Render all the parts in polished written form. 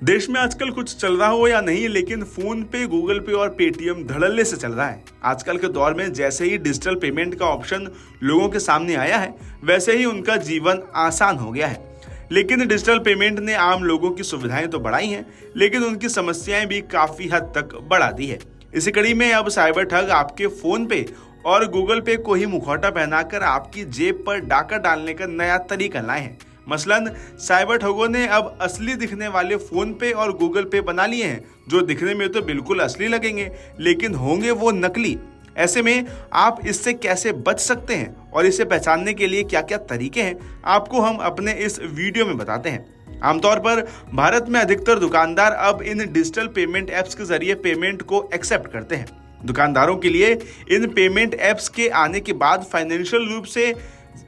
देश में आजकल कुछ चल रहा हो या नहीं, लेकिन फोन पे, गूगल पे और पेटीएम धड़ल्ले से चल रहा है। आजकल के दौर में जैसे ही डिजिटल पेमेंट का ऑप्शन लोगों के सामने आया है, वैसे ही उनका जीवन आसान हो गया है। लेकिन डिजिटल पेमेंट ने आम लोगों की सुविधाएं तो बढ़ाई हैं, लेकिन उनकी समस्याएं भी काफी हद तक बढ़ा दी है। इसी कड़ी में अब साइबर ठग आपके फोन पे और गूगल पे को ही मुखौटा पहनाकर आपकी जेब पर डाका डालने का नया तरीका लाए हैं। मसलन साइबर ठगों ने अब असली दिखने वाले फोन पे और गूगल पे बना लिए हैं, जो दिखने में तो बिल्कुल असली लगेंगे, लेकिन होंगे वो नकली। ऐसे में आप इससे कैसे बच सकते हैं और इसे पहचानने के लिए क्या क्या तरीके हैं, आपको हम अपने इस वीडियो में बताते हैं। आमतौर पर भारत में अधिकतर दुकानदार अब इन डिजिटल पेमेंट एप्स के जरिए पेमेंट को एक्सेप्ट करते हैं। दुकानदारों के लिए इन पेमेंट एप्स के आने के बाद फाइनेंशियल रूप से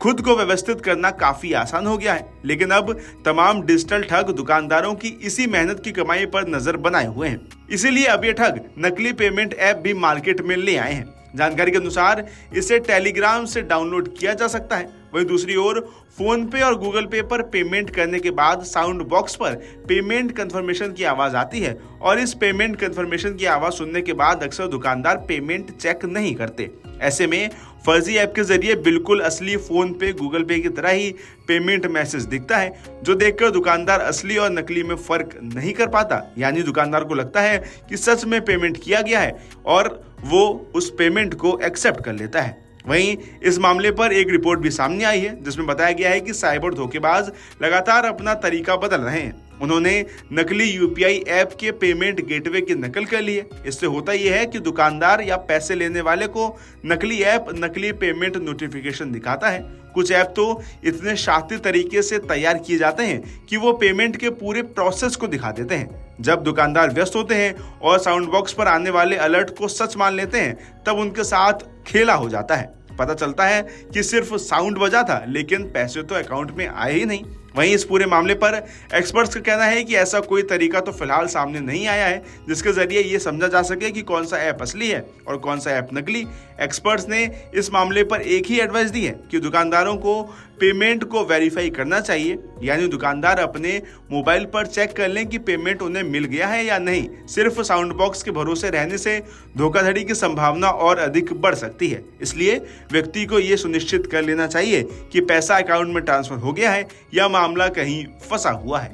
खुद को व्यवस्थित करना काफी आसान हो गया है, लेकिन अब तमाम डिजिटल ठग दुकानदारों की इसी मेहनत की कमाई पर नजर बनाए हुए हैं। इसीलिए अब ये ठग नकली पेमेंट ऐप भी मार्केट में ले आए हैं। जानकारी के अनुसार इसे टेलीग्राम से डाउनलोड किया जा सकता है। वहीं दूसरी ओर फोन पे और गूगल पे पर पेमेंट करने के बाद साउंड बॉक्स पर पेमेंट कंफर्मेशन की आवाज आती है, और इस पेमेंट कंफर्मेशन की आवाज सुनने के बाद अक्सर दुकानदार पेमेंट चेक नहीं करते। ऐसे में फर्जी ऐप के जरिए बिल्कुल असली फोन पे, गूगल पे की तरह ही पेमेंट मैसेज दिखता है, जो देखकर दुकानदार असली और नकली में फर्क नहीं कर पाता। यानी दुकानदार को लगता है कि सच में पेमेंट किया गया है और वो उस पेमेंट को एक्सेप्ट कर लेता है। वहीं इस मामले पर एक रिपोर्ट भी सामने आई है, जिसमें बताया गया है कि साइबर धोखेबाज लगातार अपना तरीका बदल रहे हैं। उन्होंने नकली यूपीआई ऐप के पेमेंट गेटवे की नकल कर ली है। इससे होता यह है कि दुकानदार या पैसे लेने वाले को नकली ऐप नकली पेमेंट नोटिफिकेशन दिखाता है। कुछ ऐप तो इतने शातिर तरीके से तैयार किए जाते हैं कि वो पेमेंट के पूरे प्रोसेस को दिखा देते हैं। जब दुकानदार व्यस्त होते हैं और साउंड बॉक्स पर आने वाले अलर्ट को सच मान लेते हैं, तब उनके साथ खेला हो जाता है। पता चलता है कि सिर्फ साउंड बजा था, लेकिन पैसे तो अकाउंट में आए ही नहीं। वहीं इस पूरे मामले पर एक्सपर्ट्स का कहना है कि ऐसा कोई तरीका तो फिलहाल सामने नहीं आया है जिसके जरिए ये समझा जा सके कि कौन सा ऐप असली है और कौन सा ऐप नकली। एक्सपर्ट्स ने इस मामले पर एक ही एडवाइस दी है कि दुकानदारों को पेमेंट को वेरीफाई करना चाहिए, यानी दुकानदार अपने मोबाइल पर चेक कर लें कि पेमेंट उन्हें मिल गया है या नहीं। सिर्फ साउंड बॉक्स के भरोसे रहने से धोखाधड़ी की संभावना और अधिक बढ़ सकती है। इसलिए व्यक्ति को ये सुनिश्चित कर लेना चाहिए कि पैसा अकाउंट में ट्रांसफर हो गया है या मामला कहीं फंसा हुआ है।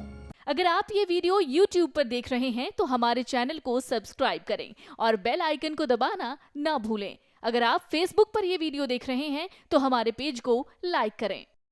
अगर आप ये वीडियो YouTube पर देख रहे हैं तो हमारे चैनल को सब्सक्राइब करें और बेल आइकन को दबाना ना भूलें। अगर आप Facebook पर ये वीडियो देख रहे हैं तो हमारे पेज को लाइक करें।